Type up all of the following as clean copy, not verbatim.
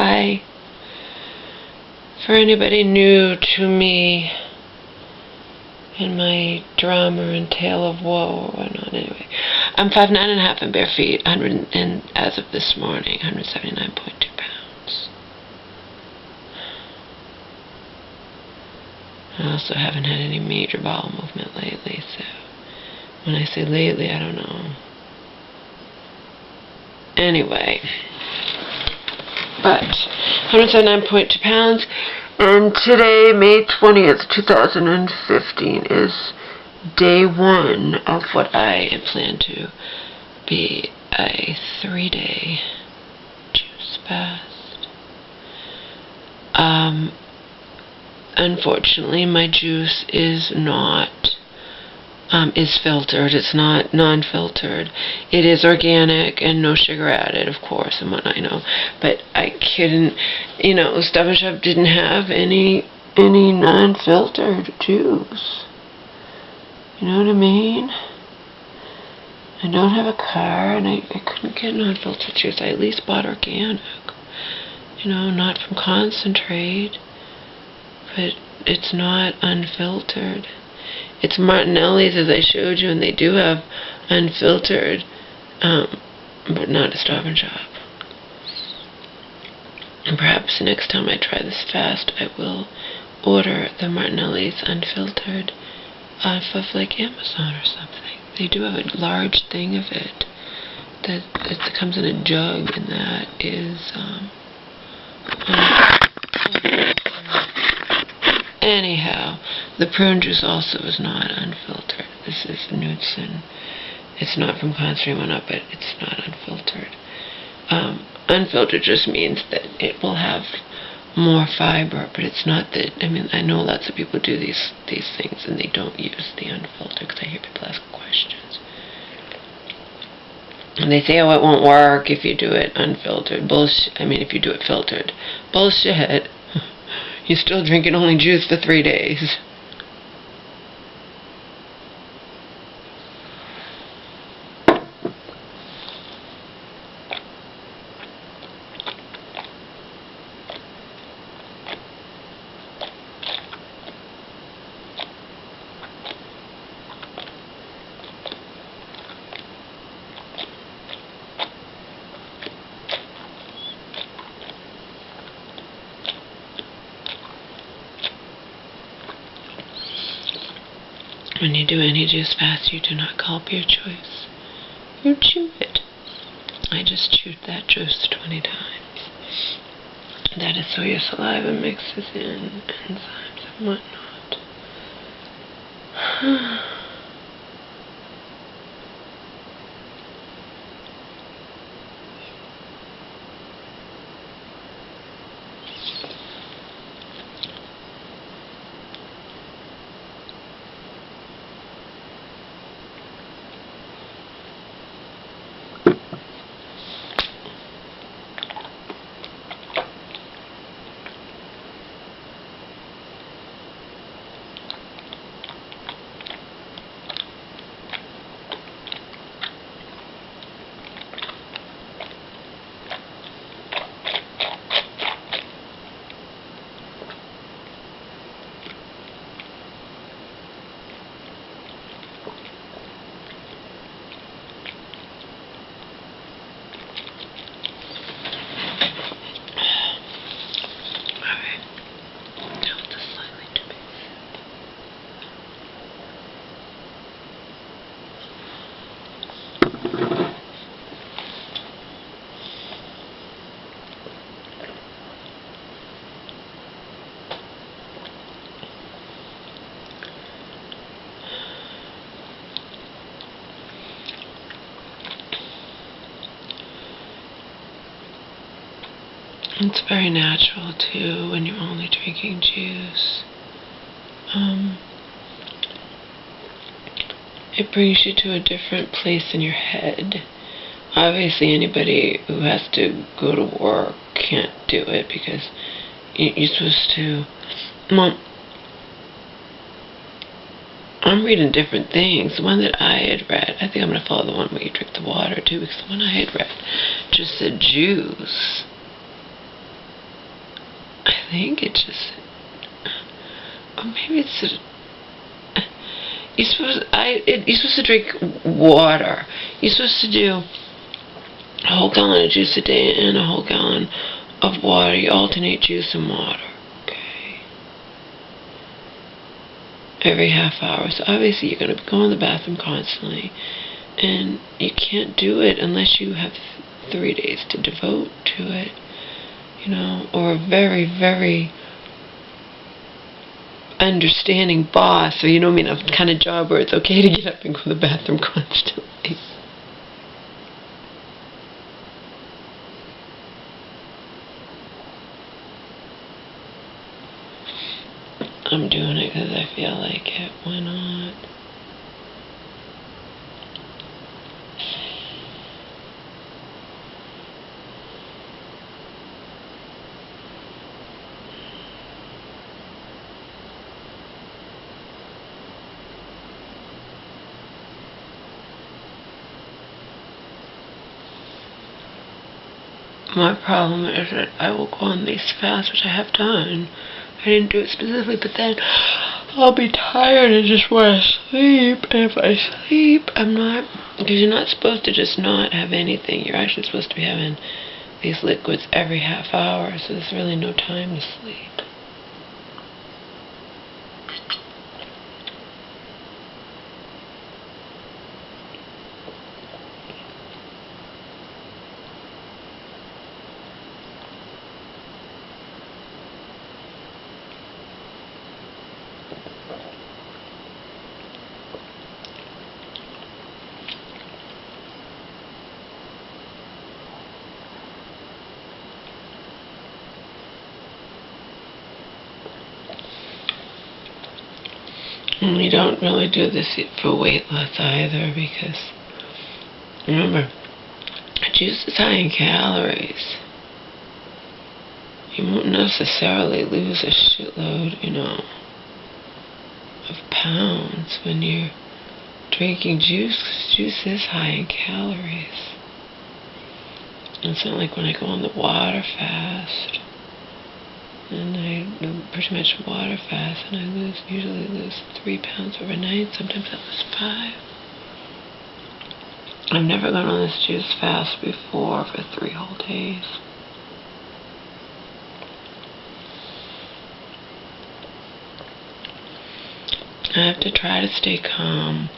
Hi. For anybody new to me and my drama and tale of woe or whatnot, anyway, I'm 5'9.5" and bare feet, and as of this morning, 179.2 pounds. I also haven't had any major bowel movement lately, so when I say lately, I don't know. Anyway, but 179.2 pounds, and today, May 20th, 2015, is day 1 of what I plan to be a 3-day juice fast. Unfortunately, my juice is not is filtered. It's not non-filtered. It is organic and no sugar added, of course, and whatnot, but I couldn't, Stop and Shop didn't have any non-filtered juice. You know what I mean? I don't have a car, and I couldn't get non-filtered juice. I at least bought organic, not from concentrate, but it's not unfiltered. It's Martinelli's, as I showed you, and they do have unfiltered, but not a Stop and Shop. And perhaps next time I try this fast, I will order the Martinelli's unfiltered off of like Amazon or something. They do have a large thing of it that comes in a jug, and that is anyhow, the prune juice also is not unfiltered. This is Knudsen. It's not from concentrate up, but it's not unfiltered. Unfiltered just means that it will have more fiber, but it's not that. I know lots of people do these things and they don't use the unfiltered, because I hear people ask questions. And they say, oh, it won't work if you do it unfiltered. Bullshit. If you do it filtered. Bullshit. You're still drinking only juice for 3 days. When you do any juice fast, you do not gulp your juice. You chew it. I just chewed that juice 20 times. That is so your saliva mixes in enzymes and whatnot. It's very natural, too, when you're only drinking juice. It brings you to a different place in your head. Obviously, anybody who has to go to work can't do it, because you're supposed to... Well, I'm reading different things. The one that I had read, I think I'm going to follow the one where you drink the water, too, because the one I had read just said juice. think it just, or maybe it's you're supposed to drink water. You're supposed to do a whole gallon of juice a day and a whole gallon of water. You alternate juice and water. Okay. Every half hour. So obviously you're going to go in the bathroom constantly. And you can't do it unless you have 3 days to devote to it. You know, or a very, very understanding boss, or, you know what I mean, a kind of job where it's okay to get up and go to the bathroom constantly. I'm doing it because I feel like it. Why not? My problem is that I will go on these fasts, which I have done. I didn't do it specifically, but then I'll be tired and just want to sleep. And if I sleep, I'm not, because you're not supposed to just not have anything. You're actually supposed to be having these liquids every half hour, so there's really no time to sleep. And we don't really do this for weight loss either, because remember, juice is high in calories. You won't necessarily lose a shitload, you know, of pounds when you're drinking juice, 'cause juice is high in calories. It's not like when I go on the water fast. And I do pretty much water fast, and I usually lose 3 pounds overnight. Sometimes I lose 5. I've never gone on this juice fast before for 3 whole days. I have to try to stay calm.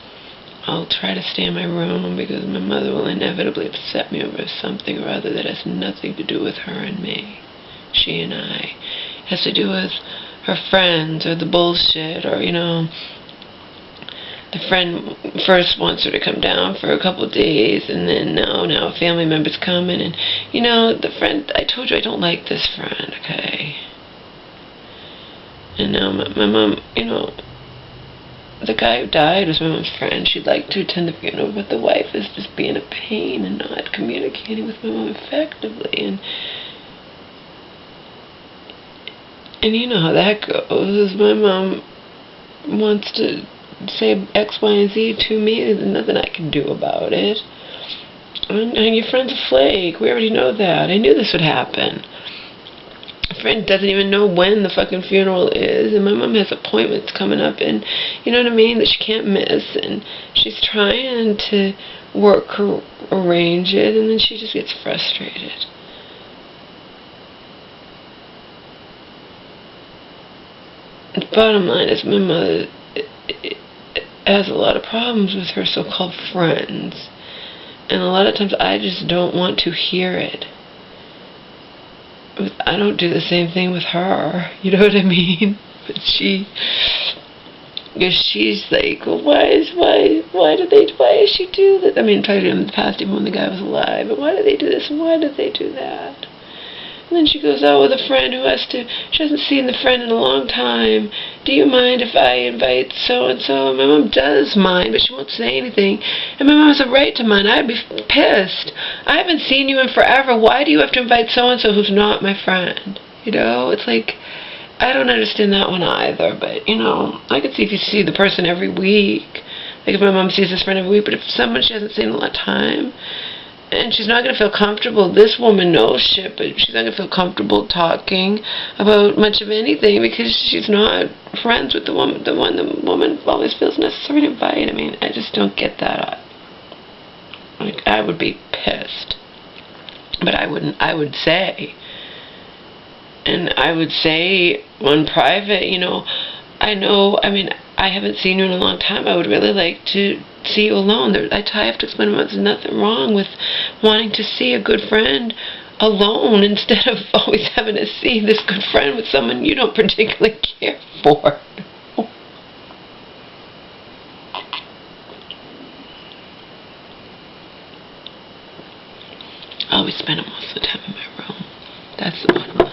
I'll try to stay in my room because my mother will inevitably upset me over something or other that has nothing to do with her and me. She and I. It has to do with her friends or the bullshit, or, you know, the friend first wants her to come down for a couple of days, and then now a family member's coming, and, you know, the friend, I told you I don't like this friend, okay? And now my mom, you know, the guy who died was my mom's friend. She'd like to attend the funeral, but the wife is just being a pain and not communicating with my mom effectively, and you know how that goes. My mom wants to say X, Y, and Z to me. There's nothing I can do about it. And your friend's a flake. We already know that. I knew this would happen. A friend doesn't even know when the fucking funeral is, and my mom has appointments coming up, and you know what I mean, that she can't miss, and she's trying to arrange it, and then she just gets frustrated. The bottom line is my mother has a lot of problems with her so-called friends. And a lot of times I just don't want to hear it. I don't do the same thing with her. You know what I mean? But she's like, well, why does she do that? I mean, tried to do it in the past even when the guy was alive. But why do they do this and why do they do that? And then she goes out with a friend she hasn't seen the friend in a long time. Do you mind if I invite so-and-so? My mom does mind, but she won't say anything. And my mom has a right to mind. I'd be pissed. I haven't seen you in forever. Why do you have to invite so-and-so who's not my friend? You know, it's like, I don't understand that one either. But, you know, I could see if you see the person every week. Like if my mom sees this friend every week, but if someone she hasn't seen in a lot of time, And she's not going to feel comfortable. This woman knows shit, but she's not going to feel comfortable talking about much of anything because she's not friends with the woman always feels necessary to invite. I mean, I just don't get that. Like, I would be pissed. But I would say, and I would say on private, you know, I mean, I haven't seen you in a long time. I would really like to see you alone. I have to explain to them there's nothing wrong with wanting to see a good friend alone instead of always having to see this good friend with someone you don't particularly care for. I always spend most of the time in my room. That's the bottom line.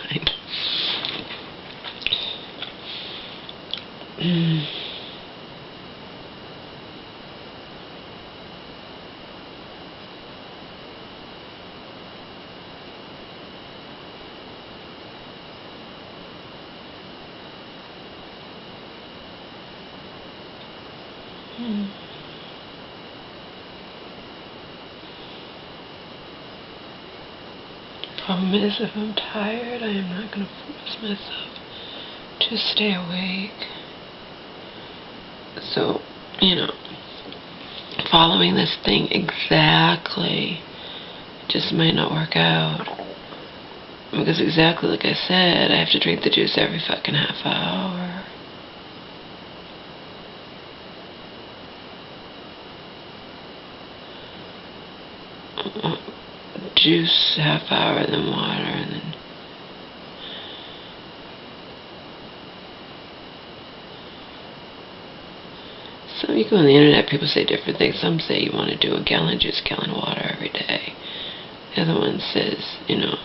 Problem is, if I'm tired, I am not going to force myself to stay awake. So, you know, following this thing exactly just might not work out. Because exactly like I said, I have to drink the juice every fucking half hour. Juice half hour, then water, and then so you go on the internet, people say different things. Some say you want to do a gallon of juice, gallon of water every day. The other one says, you know,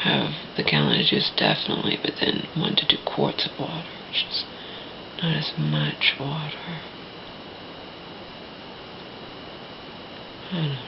have the gallon of juice definitely, but then 1 to 2 quarts of water, which is not as much water. I don't know.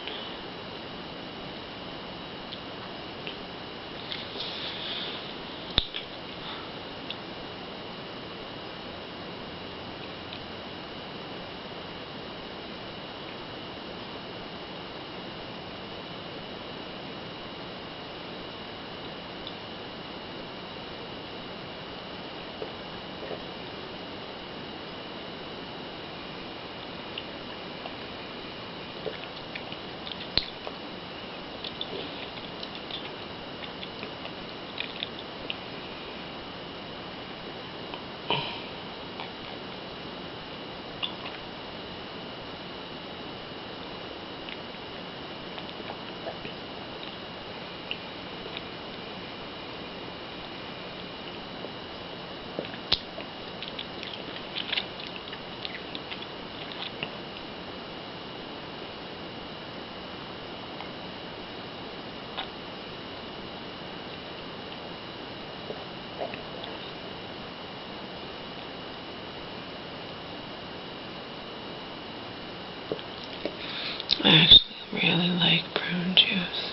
I actually really like prune juice.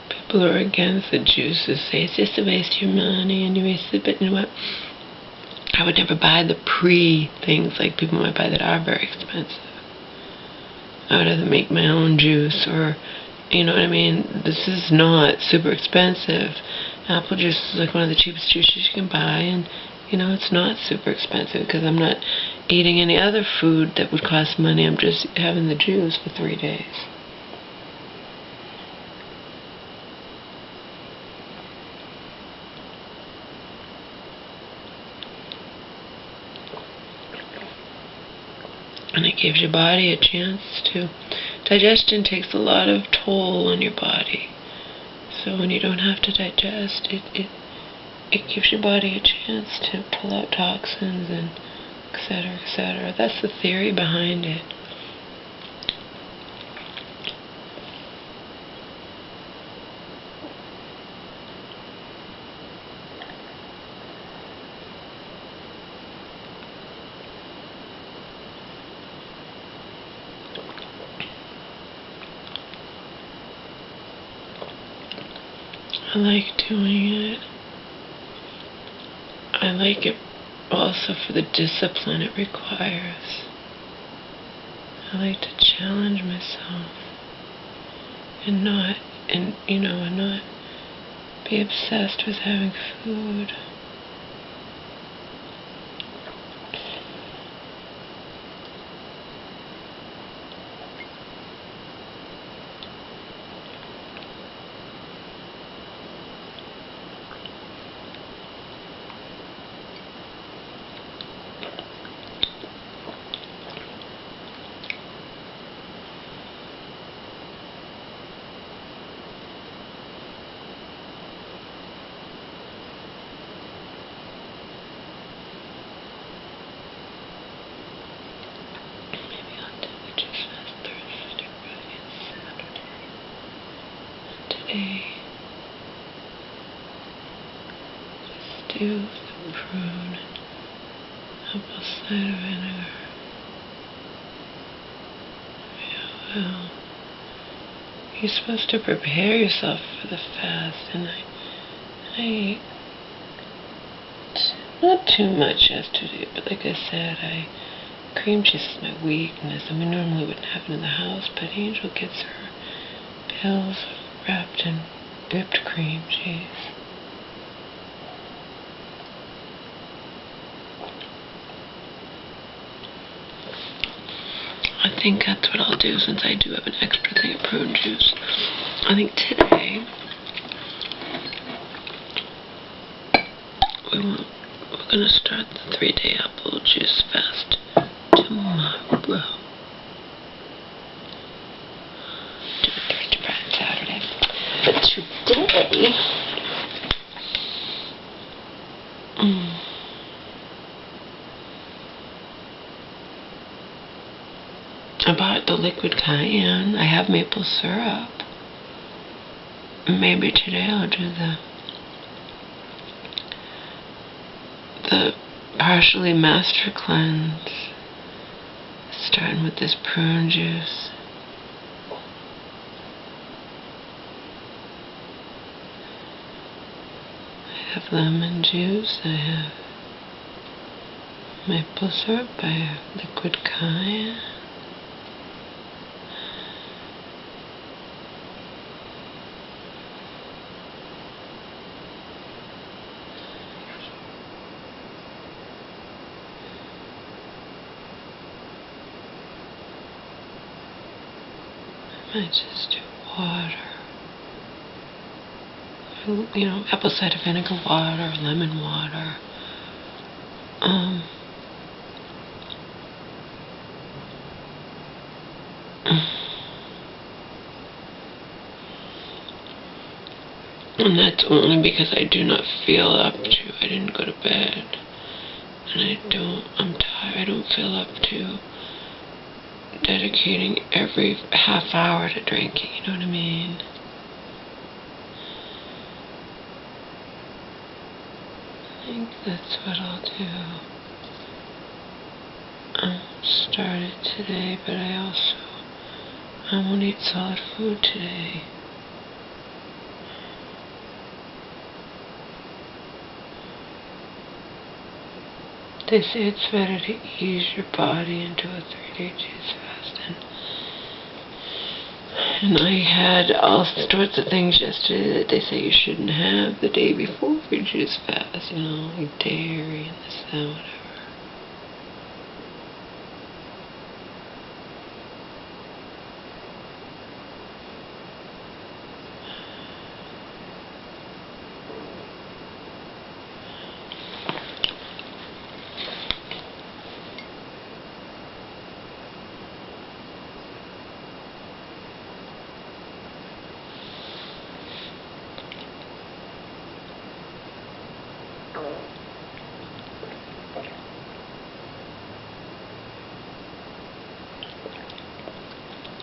People who are against the juices say it's just a waste of your money and you waste it, but you know what? I would never buy the things like people might buy that are very expensive. I would either make my own juice or, you know what I mean? This is not super expensive. Apple juice is like one of the cheapest juices you can buy, and you know, it's not super expensive because I'm not eating any other food that would cost money. I'm just having the juice for 3 days. And it gives your body a chance to... Digestion takes a lot of toll on your body. So when you don't have to digest, it gives your body a chance to pull out toxins and etc., etc. That's the theory behind it. like doing it. I like it also for the discipline it requires. I like to challenge myself and not be obsessed with having food. Just do the prune and apple cider vinegar. Yeah, well, you're supposed to prepare yourself for the fast, and I ate not too much yesterday, but like I said, cream cheese is my weakness, and we normally wouldn't have it in the house, but Angel gets her pills wrapped in whipped cream cheese. I think that's what I'll do, since I do have an extra thing of prune juice. I think today we're going to start the 3-day apple juice fast tomorrow. Do it Thursday, Friday, Saturday. But today, I bought the liquid cayenne. I have maple syrup. Maybe today I'll do the partially master cleanse, starting with this prune juice. I have lemon juice, I have maple syrup, I have liquid cayenne. I might just do water. Apple cider vinegar water, lemon water. And that's only because I do not feel up to, I didn't go to bed. And I'm tired, I don't feel up to dedicating every half hour to drinking, you know what I mean? I think that's what I'll do. I started today, but I won't eat solid food today. They say it's better to ease your body into a 3-day juice fast. And I had all sorts of things yesterday that they say you shouldn't have the day before your juice fast, like dairy and this, that, whatever.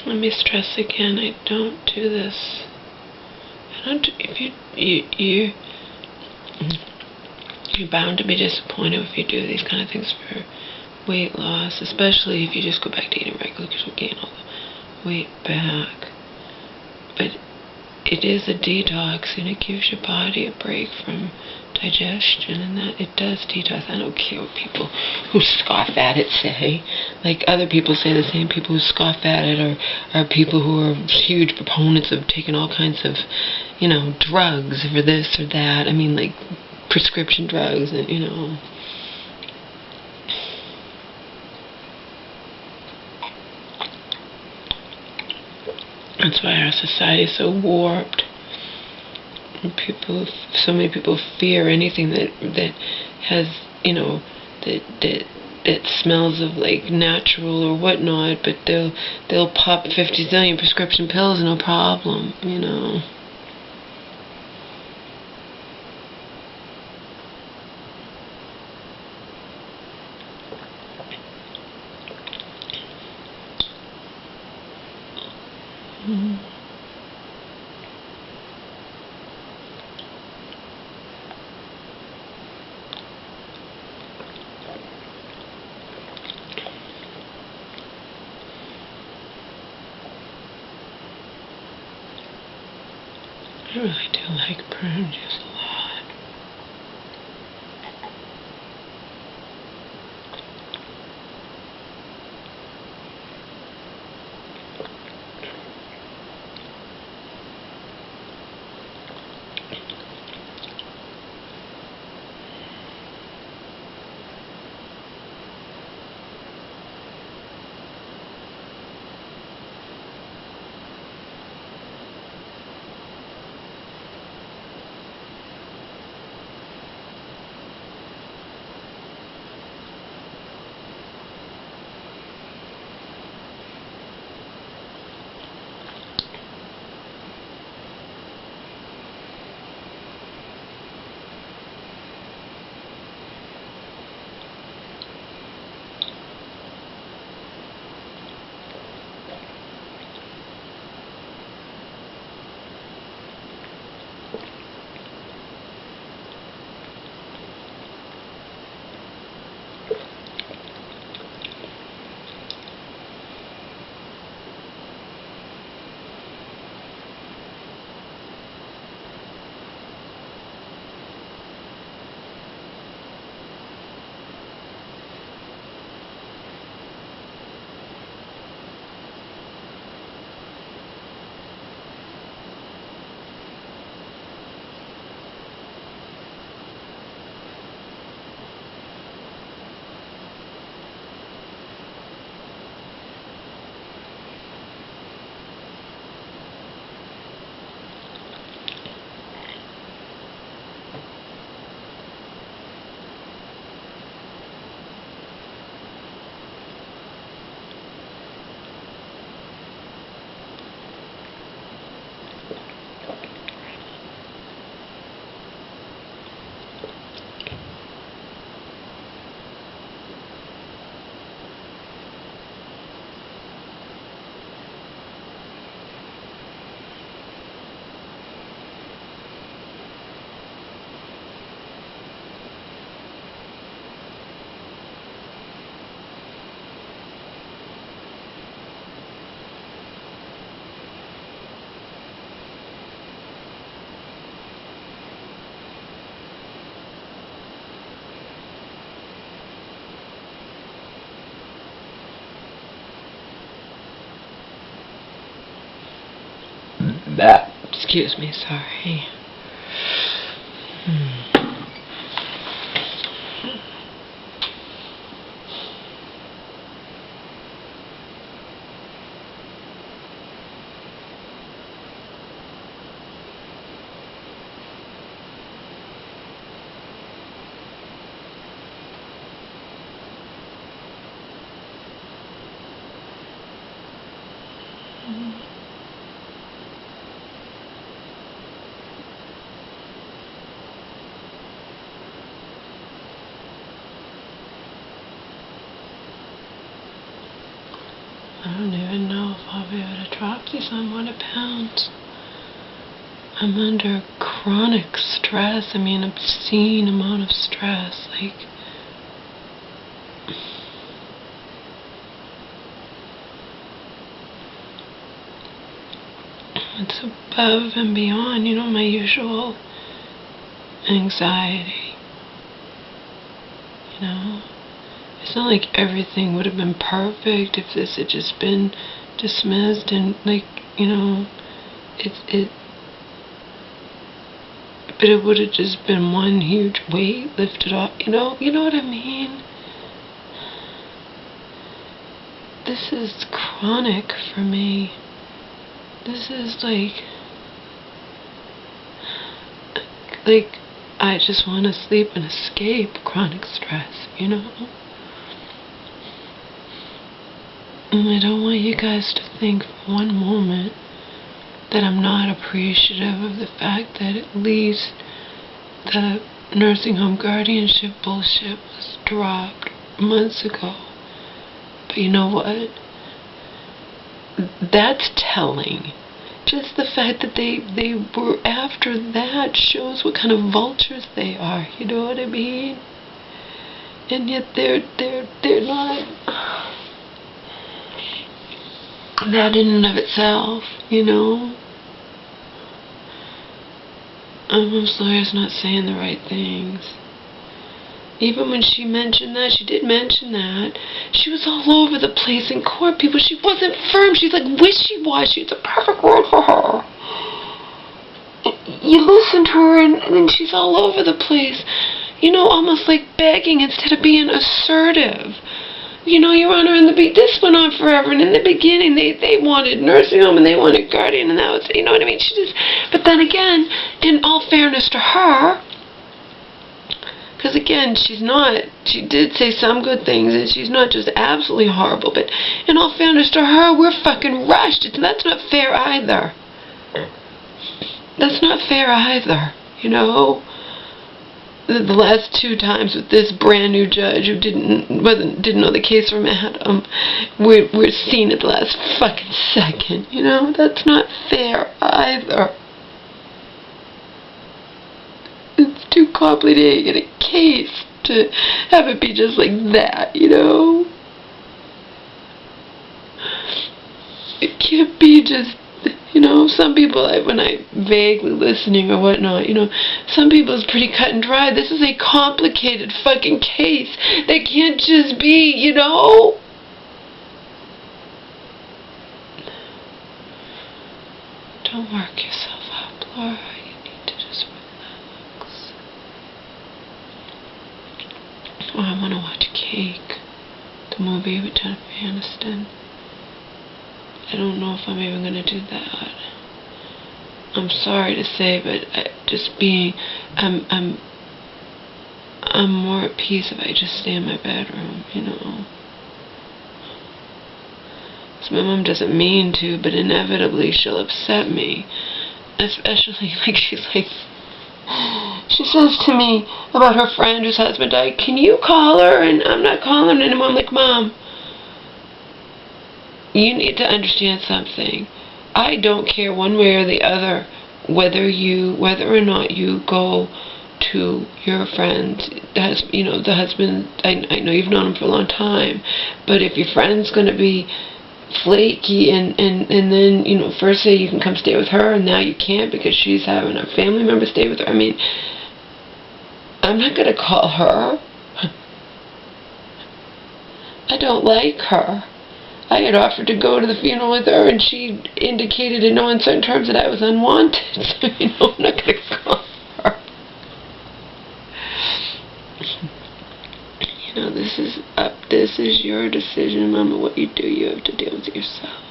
Let me stress again, I don't do this. You're bound to be disappointed if you do these kind of things for weight loss, especially if you just go back to eating regular, because you'll gain all the weight back. But it is a detox, and it gives your body a break from digestion, and that it does detox. I don't care what people who scoff at it say. Like, other people say the same. People who scoff at it are people who are huge proponents of taking all kinds of, you know, drugs for this or that. I mean, like, prescription drugs, and, you know. That's why our society is so warped. So many people fear anything that has, you know, that smells of like natural or whatnot. But they'll pop 50 zillion prescription pills, no problem, you know. I really do like prune juice a lot. Excuse me, sorry. I don't even know if I'll be able to drop these unwanted pounds. I'm under chronic stress. I mean, obscene amount of stress. Like, It's above and beyond, my usual anxiety. It's not like everything would have been perfect if this had just been dismissed and but it would have just been one huge weight lifted off, you know what I mean? This is chronic for me. This is like I just want to sleep and escape chronic stress, And I don't want you guys to think for one moment that I'm not appreciative of the fact that at least the nursing home guardianship bullshit was dropped months ago. But you know what? That's telling. Just the fact that they were after that shows what kind of vultures they are. You know what I mean? And yet they're not that in and of itself, I'm sorry, it's not saying the right things. Even when she mentioned that, she did mention that, she was all over the place in court, people. She wasn't firm. She's like wishy-washy. It's a perfect word for her. You listen to her, and then she's all over the place, almost like begging instead of being assertive. Your Honor, this went on forever, and in the beginning, they wanted nursing home, and they wanted guardian, and that was, you know what I mean? But then again, in all fairness to her, because again, she did say some good things, and she's not just absolutely horrible, but in all fairness to her, we're fucking rushed. That's not fair either. That's not fair either, The last 2 times with this brand new judge who didn't know the case from Adam, we're seen at the last fucking second, That's not fair either. It's too complicated a case to have it be just like that, It can't be just, some people, when I vaguely listening or whatnot, some people it's pretty cut and dry. This is a complicated fucking case. They can't just be, Don't work yourself up, Laura. You need to just relax. Oh, I want to watch Cake, the movie with Jennifer Aniston. I don't know if I'm even going to do that. I'm sorry to say, but I'm more at peace if I just stay in my bedroom, So my mom doesn't mean to, but inevitably she'll upset me. Especially, she says to me about her friend whose husband died, can you call her? And I'm not calling her anymore. I'm like, Mom, you need to understand something. I don't care one way or the other whether or not you go to your friend, the husband. I know you've known him for a long time, but if your friend's going to be flaky and then first say you can come stay with her and now you can't because she's having a family member stay with her. I mean, I'm not going to call her. I don't like her. I had offered to go to the funeral with her, and she indicated in no uncertain terms that I was unwanted. So, I'm not going to call her. This is your decision, Mama. What you do, you have to deal with yourself.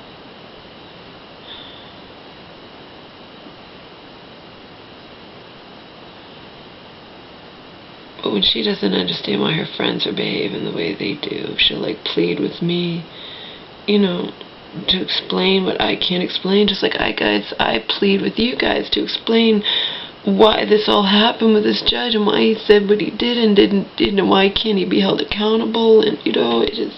But when she doesn't understand why her friends are behaving the way they do, she'll plead with me, to explain what I can't explain, just like I plead with you guys to explain why this all happened with this judge and why he said what he did and didn't, and why can't he be held accountable, and it just...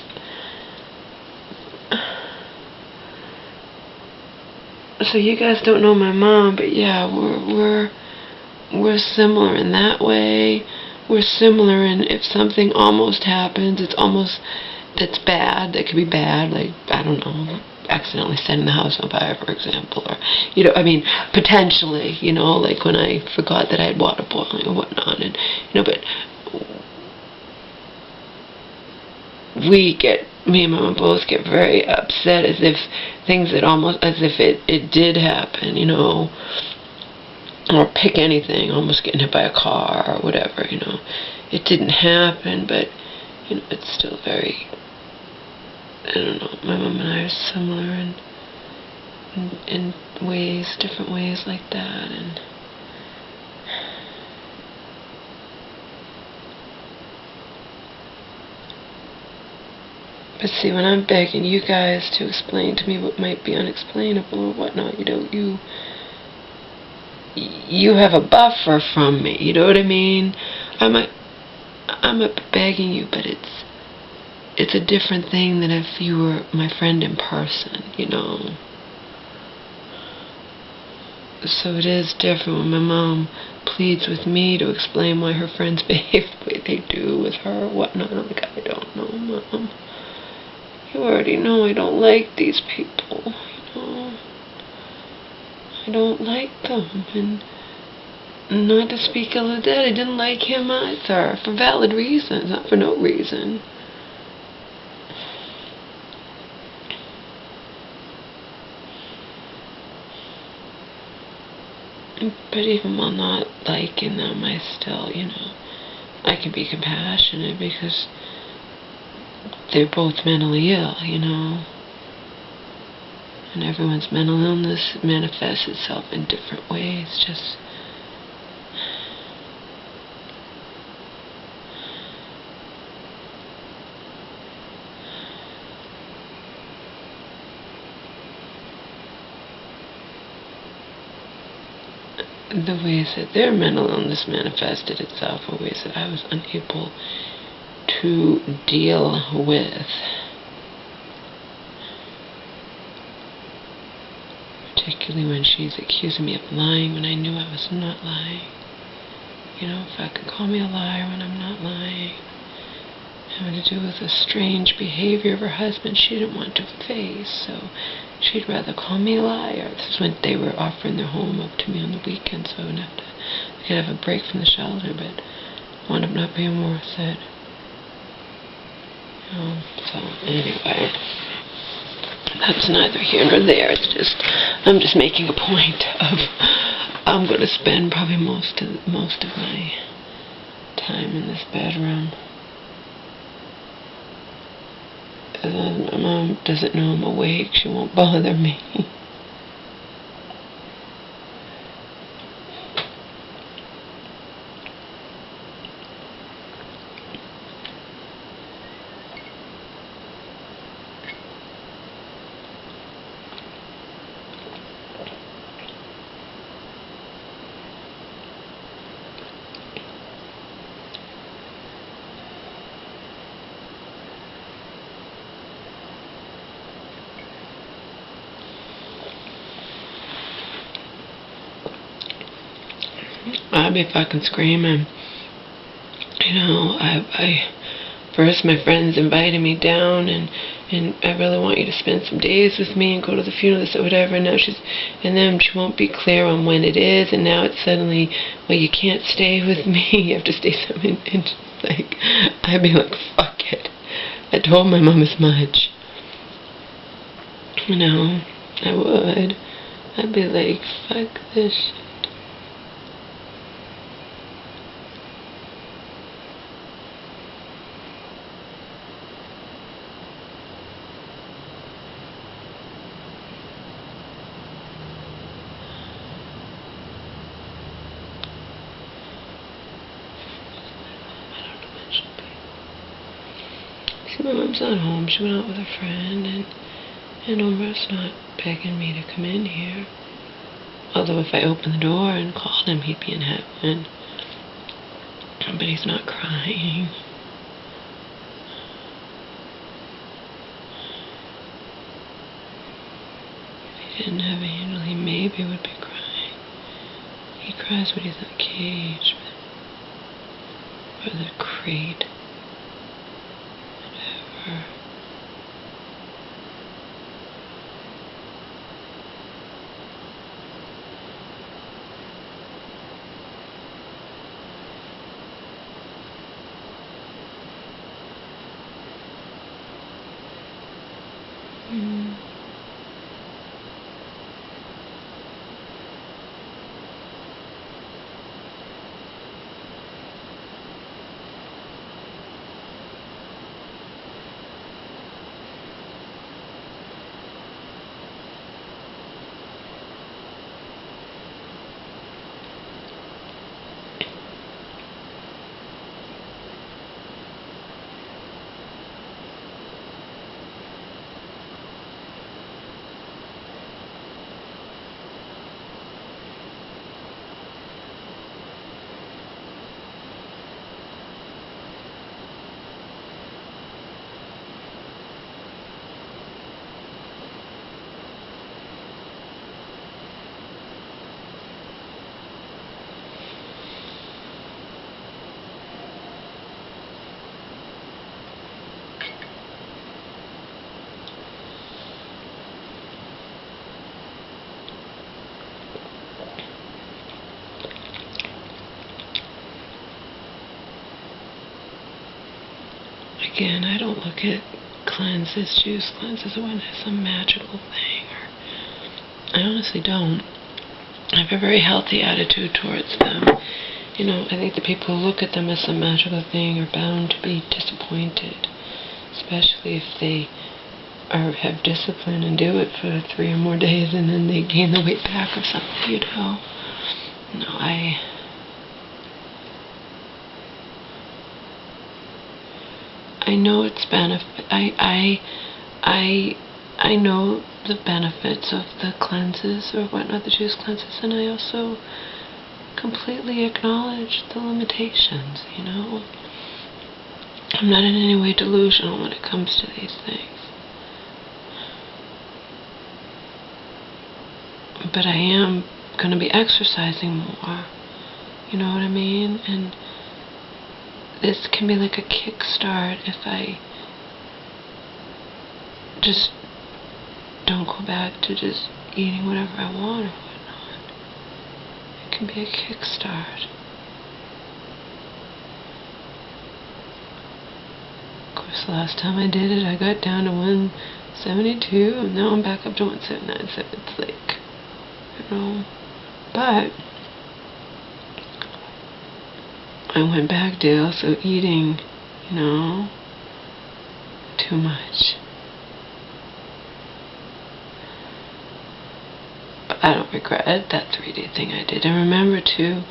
So you guys don't know my mom, but yeah, we're similar in that way. We're similar in if something almost happens, it's bad. That could be bad. I don't know. accidentally setting the house on fire, for example, or, you know, I mean, potentially, you know, like when I forgot that I had water boiling or whatnot, and, you know, but me and Mama both get very upset as if things that almost, as if it did happen, you know, or pick anything, almost getting hit by a car or whatever, you know. It didn't happen, but, you know, it's still very, I don't know, my mom and I are similar in ways, different ways like that, and but see, when I'm begging you guys to explain to me what might be unexplainable or whatnot, you know, you have a buffer from me, you know what I mean? I'm begging you, but it's a different thing than if you were my friend in person, you know. So it is different when my mom pleads with me to explain why her friends behave the way they do with her or whatnot. I'm like, I don't know, Mom. You already know I don't like these people, you know. I don't like them, and not to speak ill of that, I didn't like him either, for valid reasons, not for no reason. But even while not liking them, I still, you know, I can be compassionate because they're both mentally ill, you know. And everyone's mental illness manifests itself in different ways, just the ways that their mental illness manifested itself were ways that I was unable to deal with. Particularly when she's accusing me of lying when I knew I was not lying. You know, if I could call me a liar when I'm not lying. Having to do with the strange behavior of her husband she didn't want to face, so she'd rather call me a liar. This is when they were offering their home up to me on the weekend, so I could have a break from the shelter, but wound up not being worth it. So anyway, that's neither here nor there. It's just, I'm just making a point of, I'm going to spend probably most of my time in this bedroom. As long as my mom doesn't know I'm awake, she won't bother me. I'd be fucking screaming. You know, first my friends invited me down and I really want you to spend some days with me and go to the funeral or whatever, and now and then she won't be clear on when it is, and now it's suddenly, well, you can't stay with me, you have to stay something, and like, I'd be like, fuck it. I told my mom as much. You know, I would. I'd be like, fuck this shit. My mom's not home. She went out with a friend, and Omar's not begging me to come in here. Although if I opened the door and called him, he'd be in heaven. But he's not crying. If he didn't have a handle, he maybe would be crying. He cries when he's in a cage, or the crate. Again, I don't look at cleanses, juice cleanses, as some magical thing. I honestly don't. I have a very healthy attitude towards them. You know, I think the people who look at them as some magical thing are bound to be disappointed, especially if they have discipline and do it for 3 or more days and then they gain the weight back or something, you know. No, I know its benefit. I know the benefits of the cleanses or whatnot, the juice cleanses, and I also completely acknowledge the limitations, you know. I'm not in any way delusional when it comes to these things. But I am going to be exercising more, you know what I mean? And this can be like a kickstart if I just don't go back to just eating whatever I want or whatnot. It can be a kickstart. Of course, the last time I did it, I got down to 172, and now I'm back up to 179, so it's like, you know, but I went back to also eating, you know, too much. But I don't regret that 3-day thing I did. And remember, too,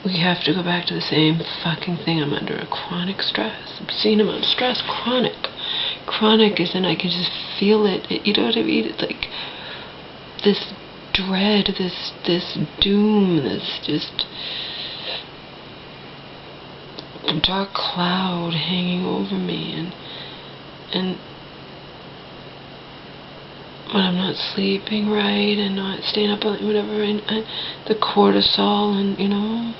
we have to go back to the same fucking thing. I'm under a chronic stress, obscene amount of stress, chronic. Chronic is, and I can just feel it. You know what I mean? It's like this dread, this doom, this just dark cloud hanging over me, and when I'm not sleeping right and not staying up late, whatever, the cortisol, and you know.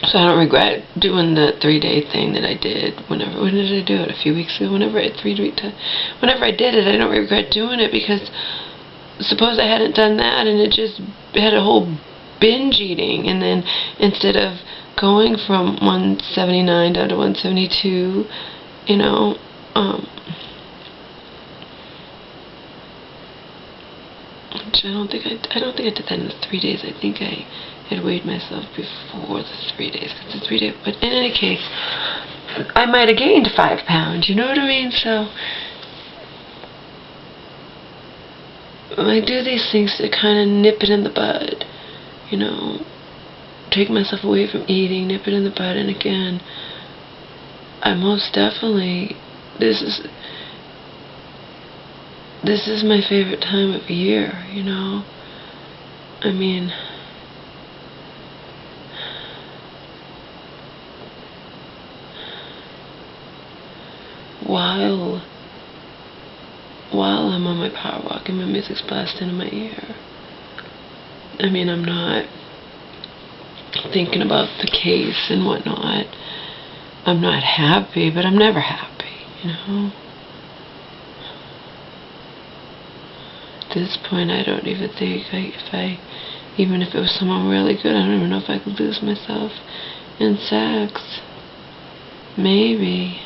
So I don't regret doing the 3-day thing that I did. When did I do it? A few weeks ago. Whenever I did it, I don't regret doing it, because suppose I hadn't done that and it just had a whole binge eating, and then instead of going from 179 down to 172, you know, which I don't think I did that in the 3 days. I think I had weighed myself before the 3 days, because the 3 days. But in any case, I might have gained 5 pounds. You know what I mean? So I do these things to kind of nip it in the bud, you know, take myself away from eating, nip it in the bud. And again, I most definitely, this is my favorite time of year, you know. I mean, while I'm on my power walk and my music's blasting in my ear, I mean, I'm not thinking about the case and whatnot. I'm not happy, but I'm never happy, you know. At this point, I don't even think even if it was someone really good, I don't even know if I could lose myself in sex. Maybe.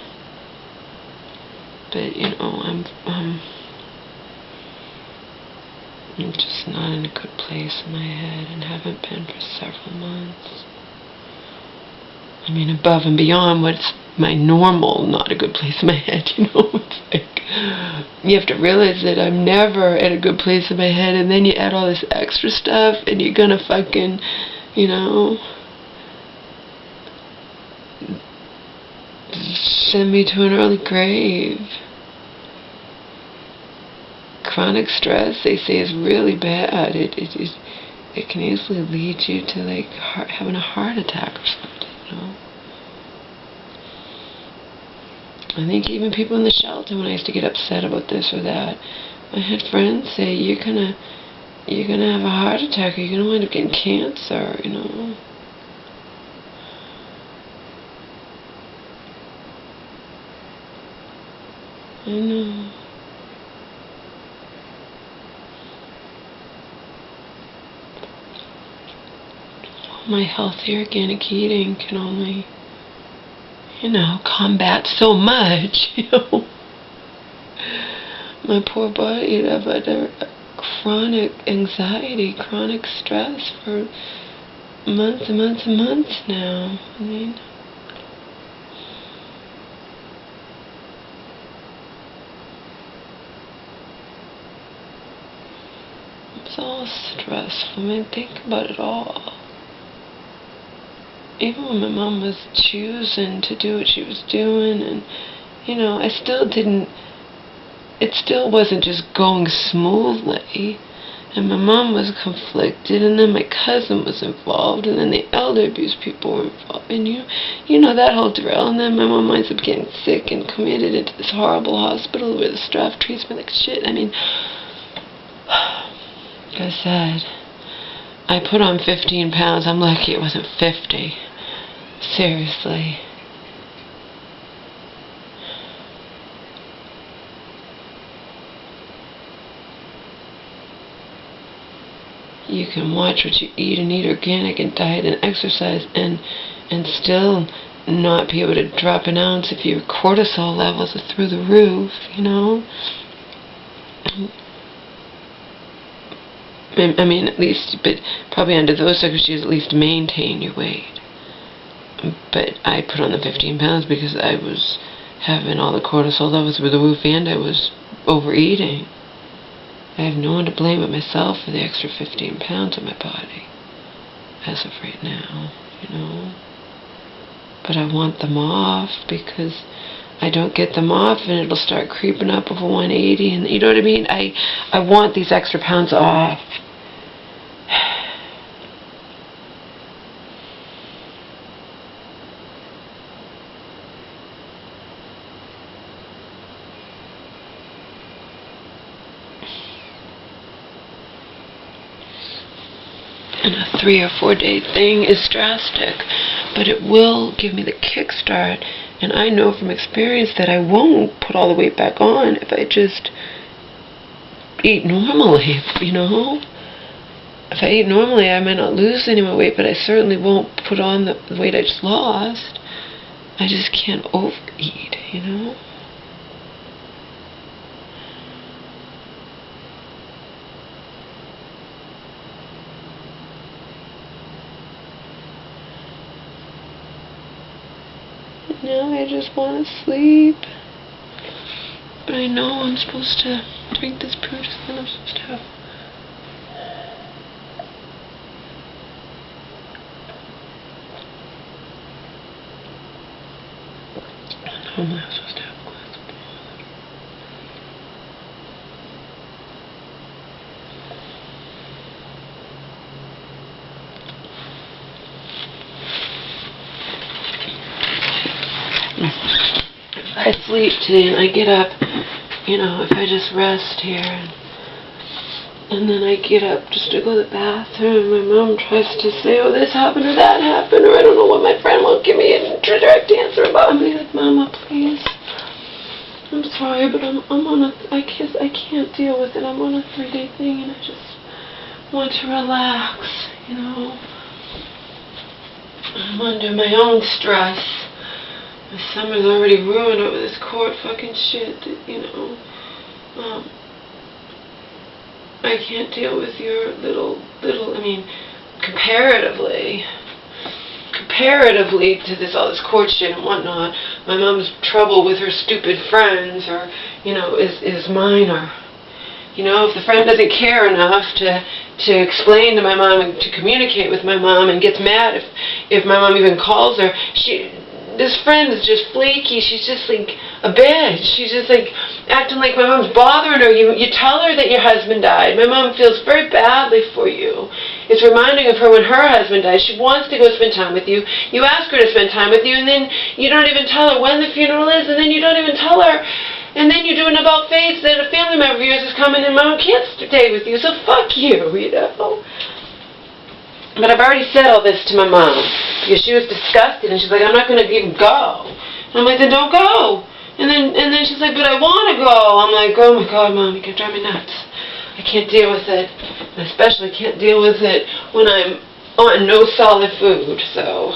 but you know, I'm just not in a good place in my head and haven't been for several months. I mean, above and beyond what's my normal, not a good place in my head, you know. It's like, you have to realize that I'm never at a good place in my head, and then you add all this extra stuff, and you're gonna fucking, you know, send me to an early grave. Chronic stress, they say, is really bad. It can easily lead you to like having a heart attack or something, you know. I think even people in the shelter, when I used to get upset about this or that, I had friends say, you're gonna have a heart attack, or you're gonna wind up getting cancer, you know. I know. My healthy organic eating can only, you know, combat so much, you know. My poor body had had chronic anxiety, chronic stress for months and months and months now. I mean, it's all stressful. I mean, think about it all. Even when my mom was choosing to do what she was doing, and, you know, it still wasn't just going smoothly, and my mom was conflicted, and then my cousin was involved, and then the elder abuse people were involved, and you know that whole drill, and then my mom winds up getting sick and committed into this horrible hospital where the staff treats me like shit. I mean, like I said, I put on 15 pounds. I'm lucky it wasn't 50. Seriously. You can watch what you eat and eat organic and diet and exercise and still not be able to drop an ounce if your cortisol levels are through the roof, you know? I mean, at least, but probably under those circumstances, at least maintain your weight. But I put on the 15 pounds because I was having all the cortisol levels through the roof, and I was overeating. I have no one to blame but myself for the extra 15 pounds in my body, as of right now, you know. But I want them off, because I don't get them off and it'll start creeping up over 180, and you know what I mean? I want these extra pounds off. And a 3 or 4 day thing is drastic, but it will give me the kickstart. And I know from experience that I won't put all the weight back on if I just eat normally, you know. If I eat normally, I might not lose any more weight, but I certainly won't put on the weight I just lost. I just can't overeat, you know. Now I just want to sleep. But I know I'm supposed to drink this Prune JUICE, and I'm supposed to have... Normally I'm supposed to have a glass of water. If I sleep today and I get up, you know, if I just rest here and then I get up just to go to the bathroom, my mom tries to say, oh, this happened or that happened, or I don't know what, my friend won't give me a direct answer about. I'm like, Mama, please. I'm sorry, but I'm on I can't deal with it. I'm on a 3-day thing and I just want to relax, you know. I'm under my own stress. The summer's already ruined over this court fucking shit that, you know. I can't deal with your little, I mean, comparatively to all this court shit and whatnot, my mom's trouble with her stupid friends, or, you know, is minor. You know, if the friend doesn't care enough to explain to my mom and to communicate with my mom, and gets mad if my mom even calls her, this friend is just flaky. She's just like a bitch. She's just like acting like my mom's bothering her. You tell her that your husband died. My mom feels very badly for you. It's reminding of her when her husband died. She wants to go spend time with you. You ask her to spend time with you, and then you don't even tell her when the funeral is, and then you don't even tell her. And then you do an about face that a family member of yours is coming, and mom can't stay with you, so fuck you, you know. But I've already said all this to my mom, because she was disgusted, and she's like, I'm not going to even go. And I'm like, then don't go. And then she's like, but I want to go. I'm like, oh my God, Mom, you can drive me nuts. I can't deal with it. And I especially can't deal with it when I'm on no solid food. So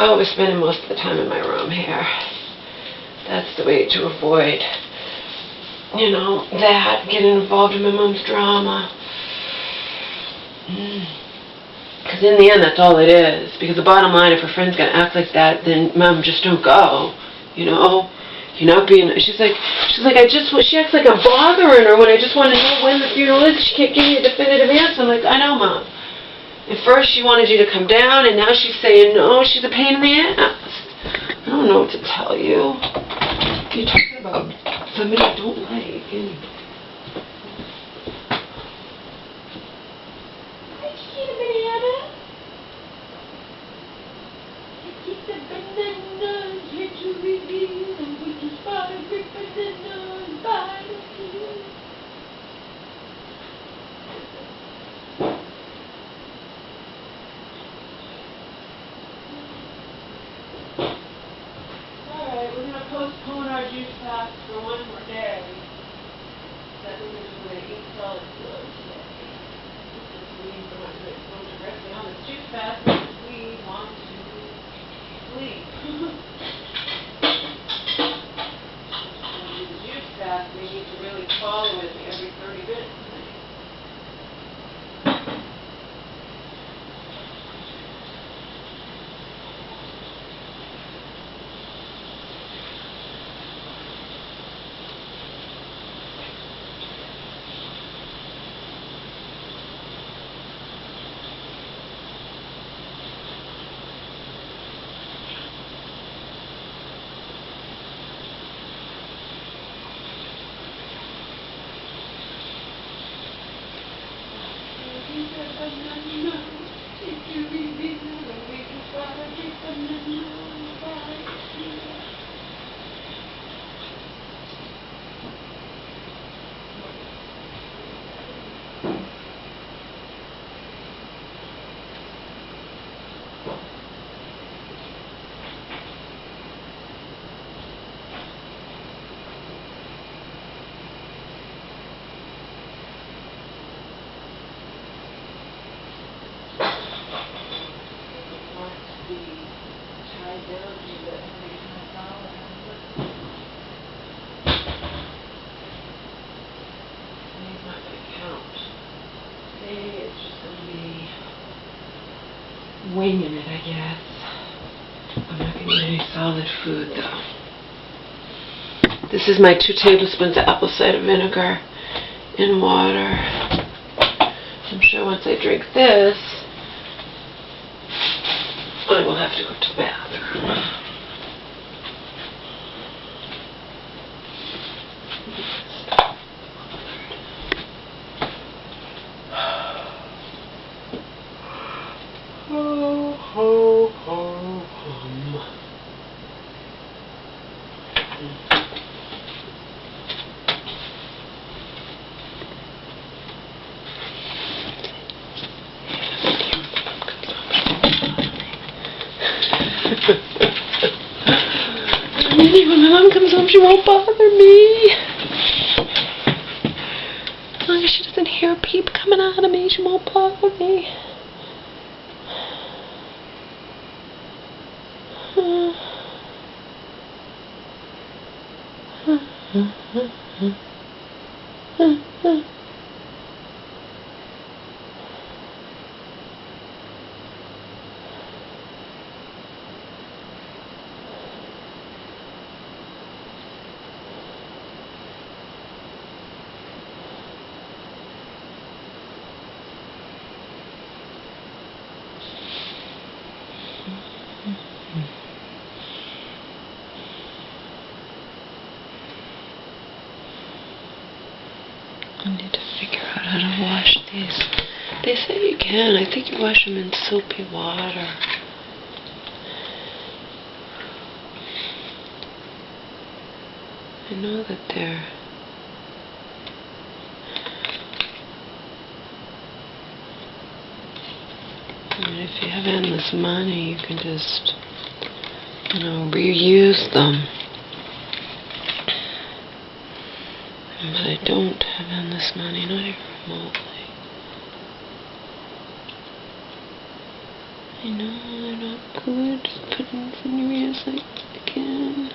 I'll be spending most of the time in my room here. That's the way to avoid, you know, that, getting involved in my mom's drama. Because in the end, that's all it is. Because the bottom line, if her friend's going to act like that, then Mom, just don't go. You know? You're not being... She's like, she acts like I'm bothering her when I just want to know when the funeral is. She can't give me a definitive answer. I'm like, I know, Mom. At first, she wanted you to come down, and now she's saying, no, she's a pain in the ass. I don't know what to tell you. You're talking about somebody I don't like, anyway. Alright, we're going to postpone our juice fast for one more day. That means we're going to eat solid food today. This means we're not going to go directly on the juice fast because we want to sleep. When we do the juice fast, we need to really follow it every 30 minutes. Winging it, I guess. I'm not going to eat any solid food, though. This is my 2 tablespoons of apple cider vinegar in water. I'm sure once I drink this, I will have to go to the bathroom. When my mom comes home, she won't bother me. As long as she doesn't hear a peep coming out of me, she won't bother me. I need to figure out how to wash these. They say you can. I think you wash them in soapy water. I know that they're... I mean, if you have endless money, you can just, reuse them. But I don't have endless money, not even remotely. I know they're not good. Just putting this in your ears like again.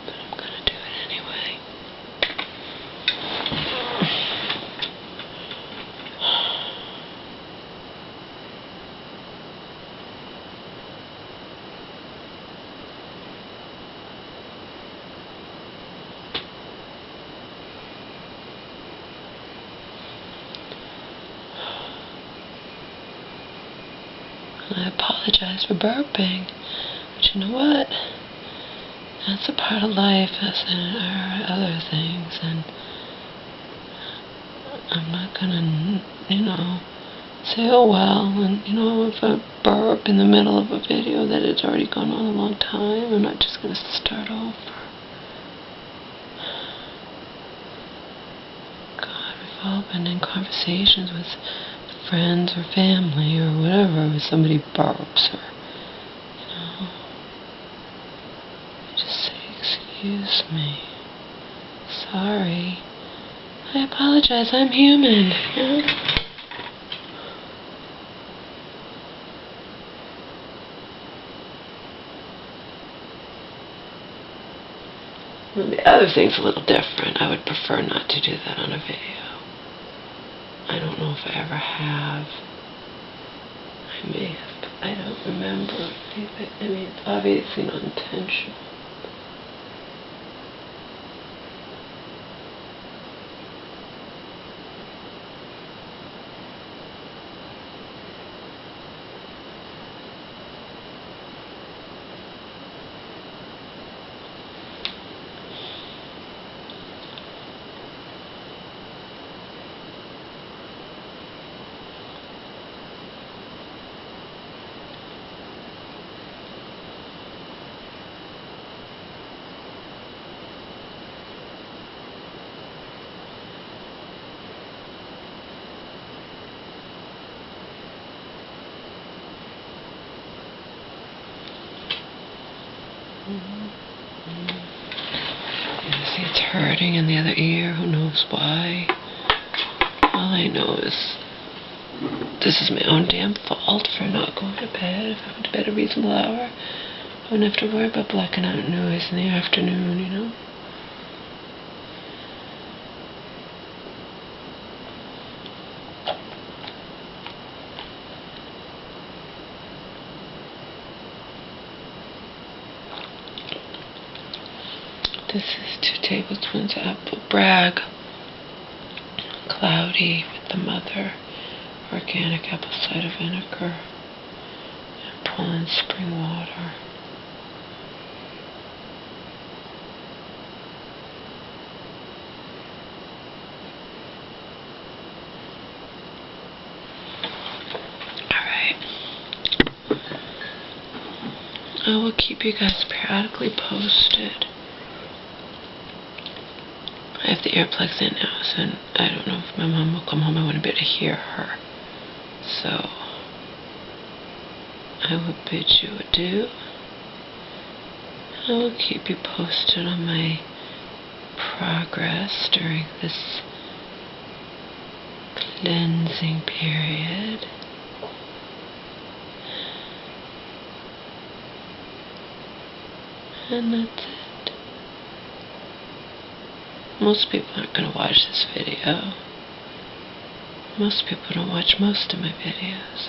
But I'm gonna do it anyway. I apologize for burping, but you know what? That's a part of life, as are other things, and I'm not gonna, say, oh well, and if I burp in the middle of a video that it's already gone on a long time, I'm not just gonna start over. God, we've all been in conversations with friends or family or whatever, if somebody burps or, just say, excuse me, sorry, I apologize, I'm human, Well, the other thing's a little different. I would prefer not to do that on a video. I don't know if I ever have. I may have, but I don't remember. I mean, it's obviously not intentional. See, it's hurting in the other ear. Who knows why? All I know is this is my own damn fault for not going to bed. If I went to bed at a reasonable hour, I wouldn't have to worry about blacking out noise in the afternoon, This is 2 tablespoons of apple brag, cloudy with the mother, organic apple cider vinegar, and Poland spring water. Alright. I will keep you guys periodically posted. I have the earplugs in now, so I don't know if my mom will come home. I want to be able to hear her. So, I will bid you adieu. I will keep you posted on my progress during this cleansing period. And that's it. Most people aren't going to watch this video. Most people don't watch most of my videos.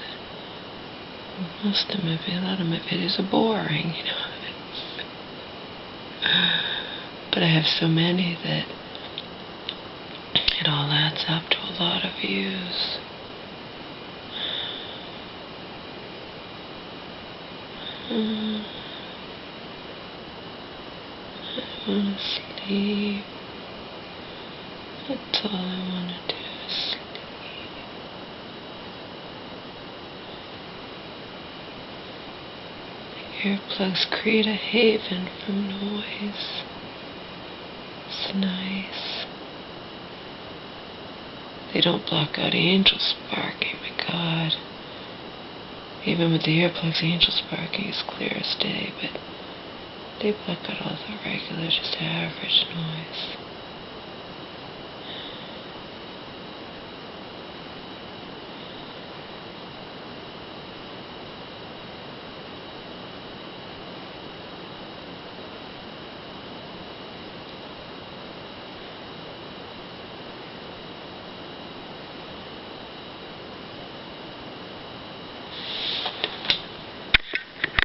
A lot of my videos are boring, you know. But I have so many that it all adds up to a lot of views. I want to sleep. That's all I want to do is sleep. Earplugs create a haven from noise. It's nice. They don't block out angels barking, my God. Even with the earplugs, angels barking is clear as day, but they block out all the regular, just average noise.